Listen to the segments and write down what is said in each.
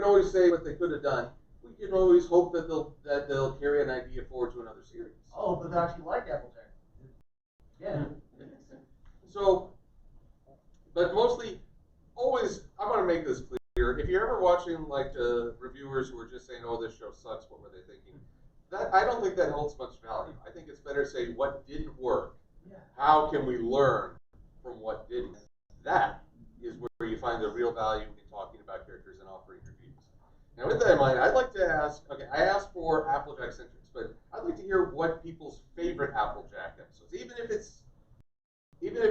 always say what they could have done. We can always hope that they'll carry an idea forward to another series. Oh, but they actually like Applejack. Yeah. So, but mostly, always, I want to make this clear. If you're ever watching like reviewers who are just saying, "Oh, this show sucks," what were they thinking? That I don't think that holds much value. I think it's better to say what didn't work. Yeah. How can we learn from what didn't? That is where you find the real value in talking about characters and offering reviews. Now, with that in mind, I'd like to ask. Okay, I asked for Applejack centrics, but I'd like to hear what people's favorite Applejack episodes, even if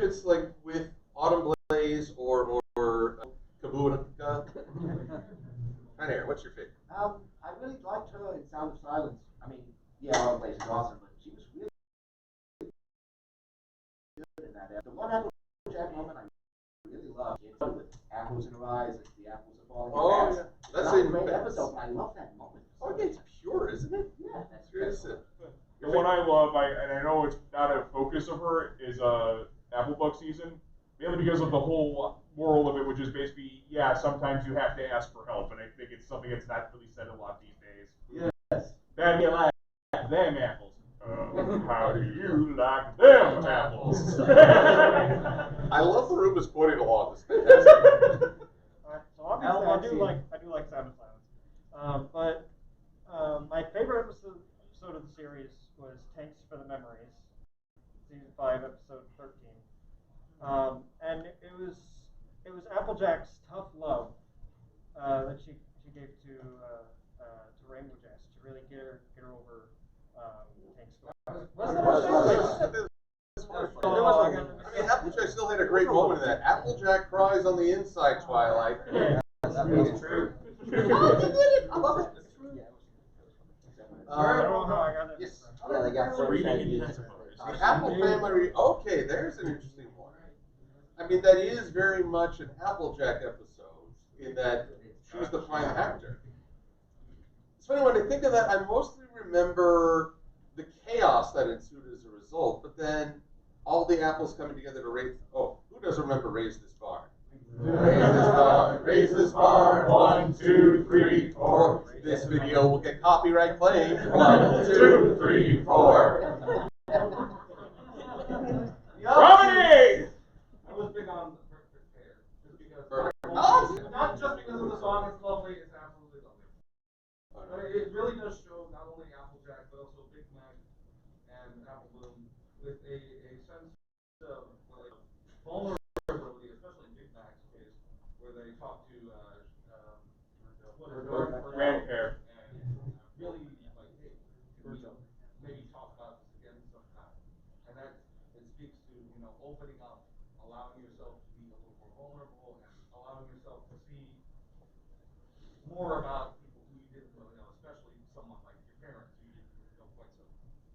it's like with Autumn Blaze or Kabuna. Right here, what's your favorite? I really liked her in Sound of Silence. I mean, yeah, Autumn Blaze is awesome, but she was really good in that. The one Applejack moment I really loved it with apples in her eyes, like the apples are falling. Oh yeah, that's a great episode. But I love that moment. Oh yeah, it's pure, isn't it? Yeah, that's Pure, great. isn't it? The one I love, and I know it's not a focus of her, is Applebuck season, mainly because of the whole moral of it, which is basically, yeah, sometimes you have to ask for help, and I think it's something that's not really said a lot these days. Yes. That you like them apples. How do you like them apples? I love the room is pointing along. It's fantastic. Alright, so obviously I do like Sound of Silence. But my favorite episode of the series was Tanks for the Memories, season 5, episode 13. And it was Applejack's tough love that she gave to Rainbow Jazz to really get her over Tank's story. I mean, Applejack still had a great moment in that. Applejack cries on the inside, Twilight. Yeah. That's true. Oh, they did it! I love it. I don't know how I got it. Yes. Yeah, they got so The Apple Family. Okay, there's an interesting one. I mean, that is very much an Applejack episode in that she's the prime actor. It's funny when I think of that. I mostly remember the chaos that ensued as a result, but then all the apples coming together to raise. Oh, who doesn't remember Raise This Barn? Raise this barn, raise this barn. 1, 2, 3, 4. This video will get copyright claimed. 1, 2, 3, 4. Romney! I was big on the Perfect Pair. Just because Perfect. not just because of the song, it's lovely, it's absolutely lovely. But it really does show not only Applejack, but also Big Mac and Apple Bloom with a sense of vulnerability, especially in Big Mac's case, where they talk to Grandparent. and really like, hey, can we maybe talk about this again sometime? And that it speaks to, opening up, allowing yourself to be a little more vulnerable, and allowing yourself to see more about people who you didn't really know, especially someone like your parents who you didn't know quite so well.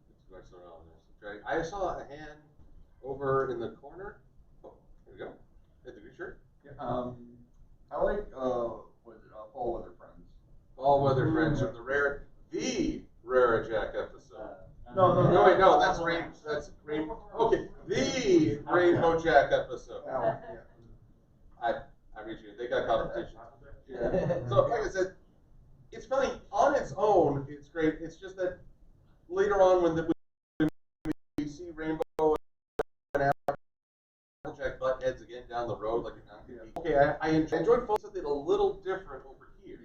It's quite so relevant. I saw a hand over in the corner. Oh, there we go. At the good shirt. Yeah, I like Fall Weather Friends. All Weather Friends of the Rare Jack episode. No, that's Rainbow. Okay, the Rainbow Jack episode. I read you. They got competition. Yeah. So, like I said, it's funny on its own. It's great. It's just that later on, when we see Rainbow and Applejack butt heads again down the road, like okay, I enjoyed something a little different over here.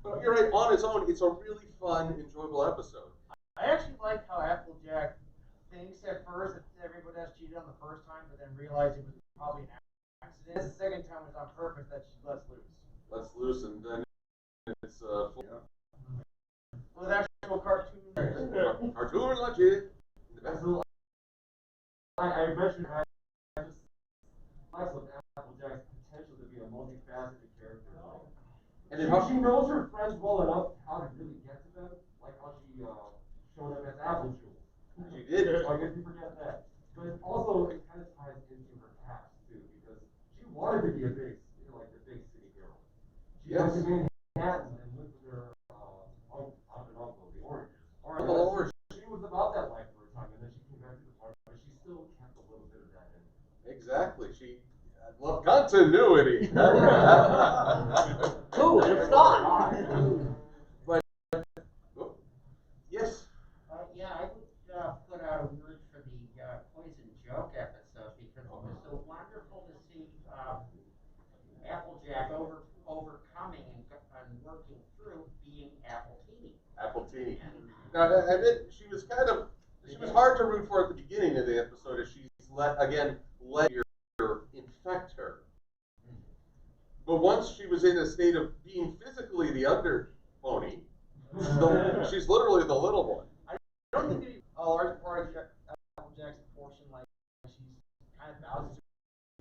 But you're right. On its own, it's a really fun, enjoyable episode. I actually like how Applejack thinks at first that everybody else cheated on the first time, but then realized it was probably an accident. The second time was on purpose that she lets loose. Let's loose, and then it's With actual cartoon. cartoon logic. I mentioned I just myself Applejack's potential to be a multifaceted character. And then She knows her friends well enough how to really get to them, like how she showed them as apple jewels. she did. So I guess you forget that. But also it kind of ties into her past too, because she wanted to be a big, like the big city girl. She Yes. went to Manhattan and lived with her aunt and uncle, the Oranges. Uncle Orange. She was about that life for a time, and then she came back to the park, but she still kept a little bit of that in her. Exactly. She loved continuity. Cool, it's not. overcoming and working through being Appletini. Appletini. Now, and then she was hard to root for at the beginning of the episode as she's let fear infect her. But once she was in a state of being physically the under pony, she's literally the little one. I don't think a large part of Applejack's portion, like she's kind of bows to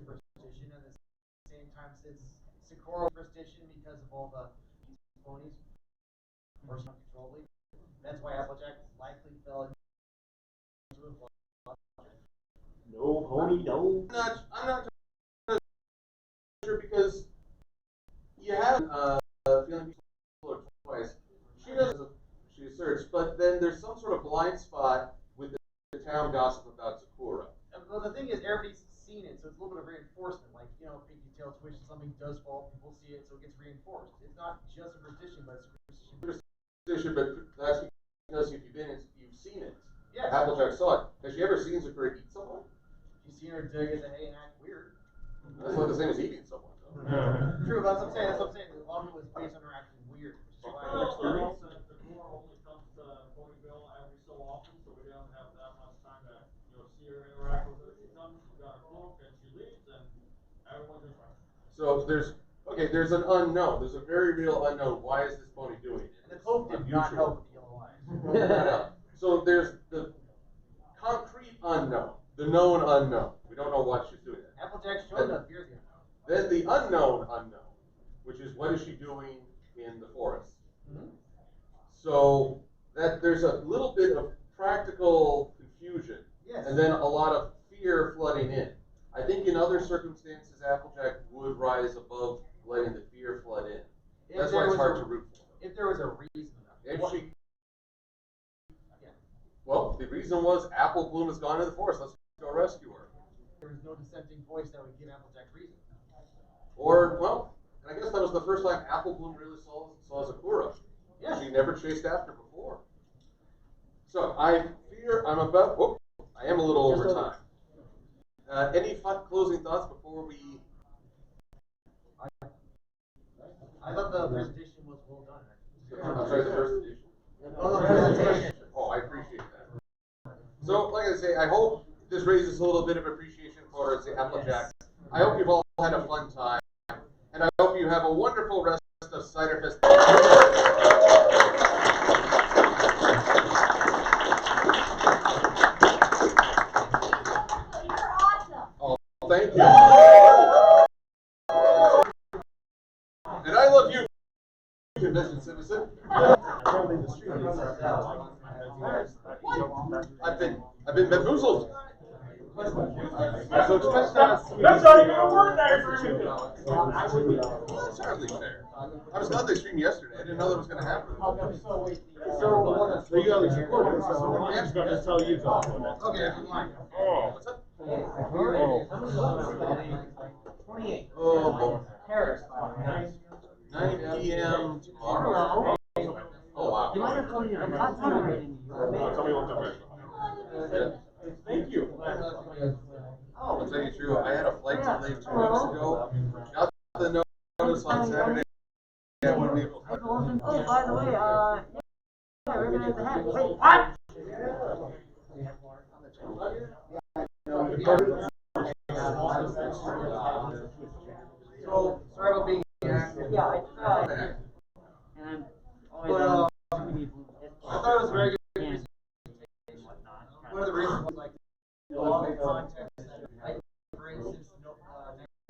superstition, and at the same time, since Sakura superstition because of all the ponies, or uncontrollably. That's why Applejack likely fell into a flood. No pony, no. I'm not sure because you have feeling people twice. She asserts, but then there's some sort of blind spot with the town gossip about Sakura. Well, the thing is, everybody's seen it, so it's a little bit of reinforcement. Like, Pinky Tail Twitch, something does fall, people see it, so it gets reinforced. It's not just superstition, but it's superstition. But that's because if you've seen it. Yes. Applejack saw it. Has she ever seen Sakura eat someone? She's seen her dig at the hay and act weird. That's not the same as eating someone, though. True, but that's what I'm saying. A lot of it was based on her acting weird. Which is why The core only comes to Ponyville every so often, so we don't have that much time to see her interact with her. She comes, she's got her cloak, and she leaves, and everyone's just like. So there's an unknown. There's a very real unknown. Why is this pony doing it? And the cloak did not help with the yellow eyes. So there's the concrete unknown, the known unknown. We don't know why she's doing that. Applejack showed up. Here's the unknown. Then the unknown, which is what is she doing in the forest? Mm-hmm. So that there's a little bit of practical confusion, yes. And then a lot of fear flooding in. I think in other circumstances, Applejack would rise above letting the fear flood in. That's why it's hard to root for. If there was a reason, Well, the reason was Apple Bloom has gone to the forest. Let's go rescue her. There was no dissenting voice that would give Applejack reason. Or, well, and I guess that was the first time Apple Bloom really saw Sakura. Yes. She never chased after before. So I fear I am a little over time. Any closing thoughts before we? I thought the presentation was well done. I'm sorry, the first edition. Oh, the presentation. Oh, I appreciate that. So, like I say, I hope this raises a little bit of appreciation for the Applejack. I hope you've all had a fun time, and I hope you have a wonderful rest of Cider Fest. You're awesome. Oh, thank you. And I love you, convention citizen. I've been bamboozled. So expect that. That's not even a word that agreement. Well, that's hardly fair. I was glad they streamed yesterday. I didn't know that was going to happen. So you have a recording, so I'm just going to tell you something. Okay. Oh. What's up? Oh, boy. Paris. 9 p.m. tomorrow. Oh, wow. Tell me what's up. Thank you. I'll tell you true. I had a flight delayed 2 weeks ago. Got the notice on Saturday. I wouldn't be able to. Oh, by the way, yeah, we're gonna have to have. Wait, what? So, sorry about being here. Yeah, I tried. And I'm always I thought it was very good. One of the reasons was like a lot of context. Like, for instance,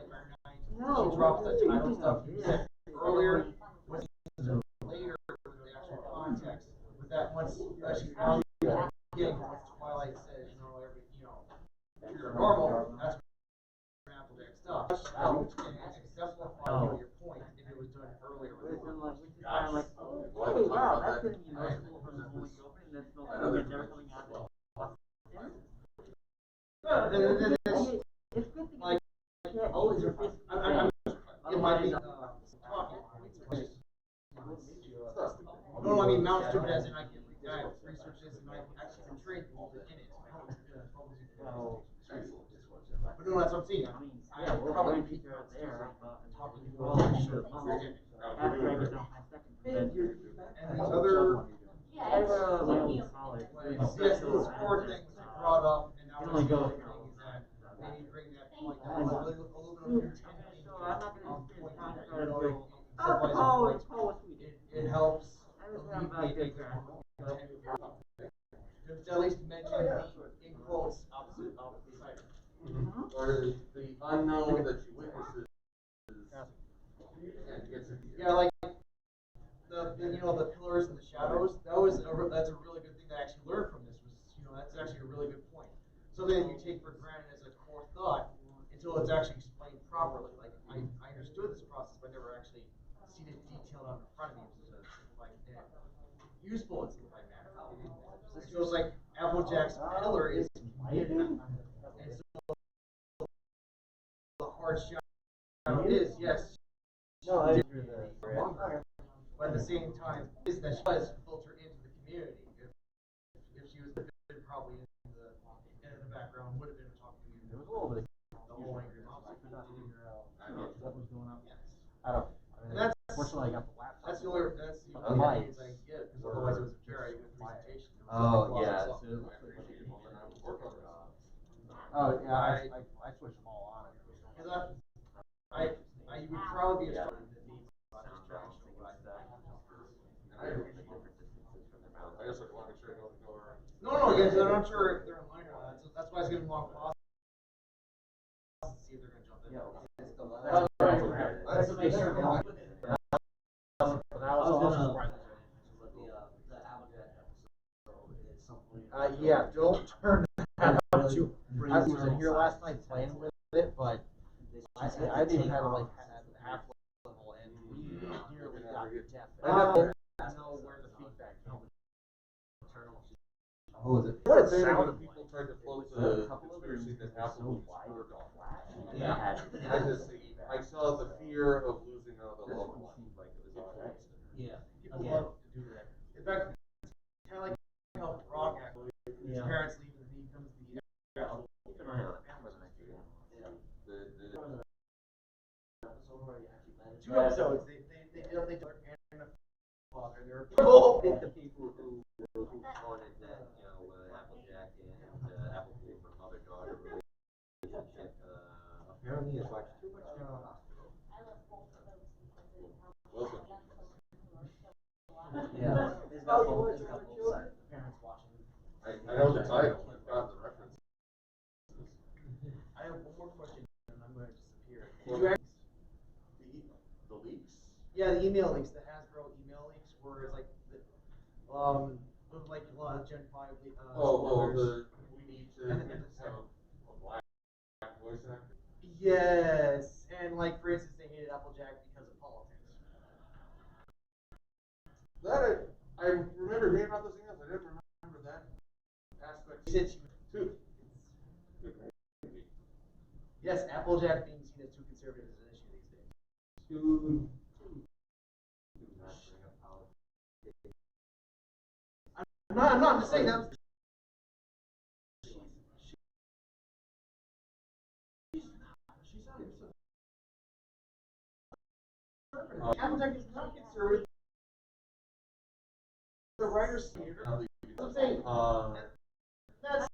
Nightmare Night. No. She drops that title stuff you said earlier. Was later with the actual context. With that once she found again, once Twilight says, if you're normal, that's Applejack stuff. And exemplifying your point if it was done earlier. I'm like, okay, wow, that's gonna be noticeable from the Holy Open. That's no good. They're coming out of it's good to like, always your face. it might be talking points. No, I mean, not stupid as in I researched this and I actually been trained in it. But no, that's what I'm saying. I mean, yeah, we're probably there, talking to all that shit. after I get done my second convention. And the other, I have my own college. yes, these four things I brought up, and now You we're only go. thing is that maybe bring that point down a little bit of your tension. So I'm not gonna spend Point time that, trying to you know, like, stabilize oh, your it's points. cold, sweet. It helps I just have about good grass. to at least mention the, in quotes, opposite side. Or the unknown that you witness is, Yeah, like the you know, the pillars and the shadows. That's a really good thing that I actually learned from this. Was, you know, that's actually a really good point. Something that you take for granted as a core thought until it's actually explained properly. Like I understood this process, but never actually seen it detailed out in front of me. So it's like useful in simplified manner. So it's like Applejack's pillar is community, and so the hard shadow is yes. No, I agree with that. But at the same time, is that she does filter into the community. If she was probably in the background, would have been talking to you. There was a little bit. The whole angry mom. I could not figure out what was going on. Yes. I don't. And that's Fortunately, I got the laptop. that's the only Might. things I can get because otherwise it was a very good presentation. Oh yeah. Oh yeah. I switched them all on. Because I would probably be a strong distraction. I guess I want to make sure I don't go around. No, yeah, so I'm sure if they're online or not. So that's why I was giving long pause to see if they're gonna jump in. Let's make sure. Yeah, don't turn that up too. I was in here last night playing with it, but I didn't have like half level and we nearly got death. I know where the feedback came. Oh, is it? What it sounded when people tried to float the conspiracy that Apple was word on Flash. Yeah. I saw the fear of losing out of the local one. Yeah. People love to do that. In fact, kind of like how Brock actually, his parents leave and he becomes the actual. Two episodes. They did and the father. They're I think the people who wanted that, you know, Applejack and Apple from mother-daughter relationship, apparently it's watched too much in the hospital. Wilson. Yeah. There's got both sides. Parents watching. I know the title, I've got the references. I have one more question and I'm going to disappear. Did Did you actually, The leaks? yeah, the email leaks, the Hasbro email leaks, where it's like with like a lot of Gen 5 We need to And have a black voice actor. yes, and like for instance, they hated Applejack because of politics. That I remember hearing about those emails. I didn't remember that aspect. She said she was Too. yes, Applejack being seen as too conservative is an issue these days. Too. I'm not. I'm just saying that. Applejack is not conservative. The writers see it. I'm saying that's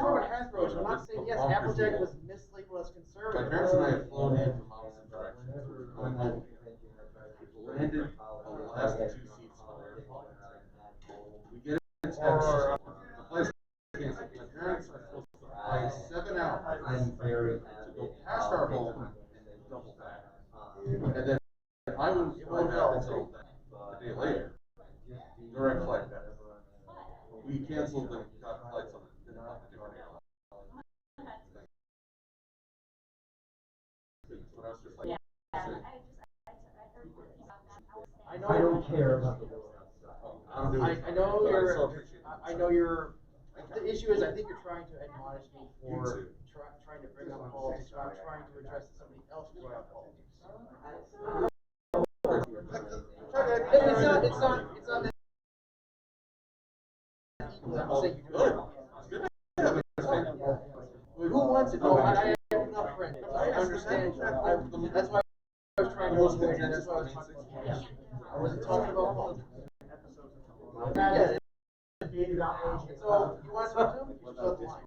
more of a Hasbro issue. I'm not saying yes, Applejack was mislabeled as conservative. My parents and I have flown in from opposite directions. Going home. Landed on the last two seats on the airplane. We get a text. The flight's canceled. My parents are supposed to fly 7 hours to go past our home and then double back. And then I wouldn't fly back until a day later. Direct flight back. We canceled the flights on a different airline. But I was just like, I know. I don't care about the world outside. I know you're. I know you're. The issue is, I think you're trying to admonish me for trying to bring up politics. I'm trying to address somebody else brought up politics. It's not. It's not. It's not that. I'm saying who wants it? No, I have enough friends. I understand. That's why I was trying those one were, that that's just what I was remains talking 16. about. I wasn't talking about all of them. Episodes are too long. Yeah. So, you want to talk to him? What Shut about the this line.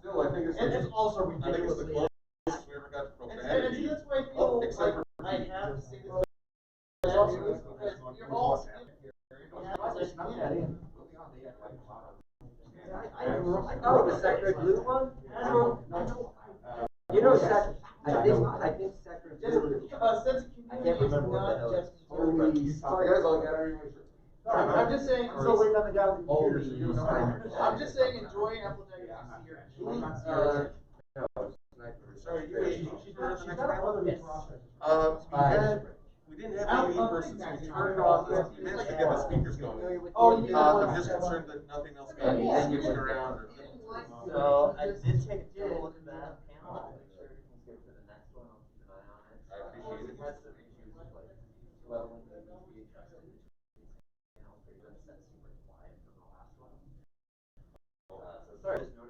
Still, I think it's And it's also I think it's the ridiculously. closest we ever got to And profanity. that's why I Oh, feel except like for I Pete. have to say this. Because you're all. I know the centric blue one. You know, I think centric blue. Sense of I community can't is remember what the not hell just. it's holy. Sorry guys, I'll get it. I'm just saying. So wait on the guy with the Holy computer. I'm just saying, enjoy Applejack and see your. Sorry, you she's going to the next round? Yes. We didn't have any in-person, so we turned off, we managed to get the speakers going. Oh, you mean I'm just concerned that nothing else got Yeah. switched around or. So I did take a look at that panel, make sure everything's good for the next one, I'll keep an eye on it. I appreciate it. We've had some issues with like leveling that needs to be adjusted. They've been set super quiet from the last one. So sorry, there's no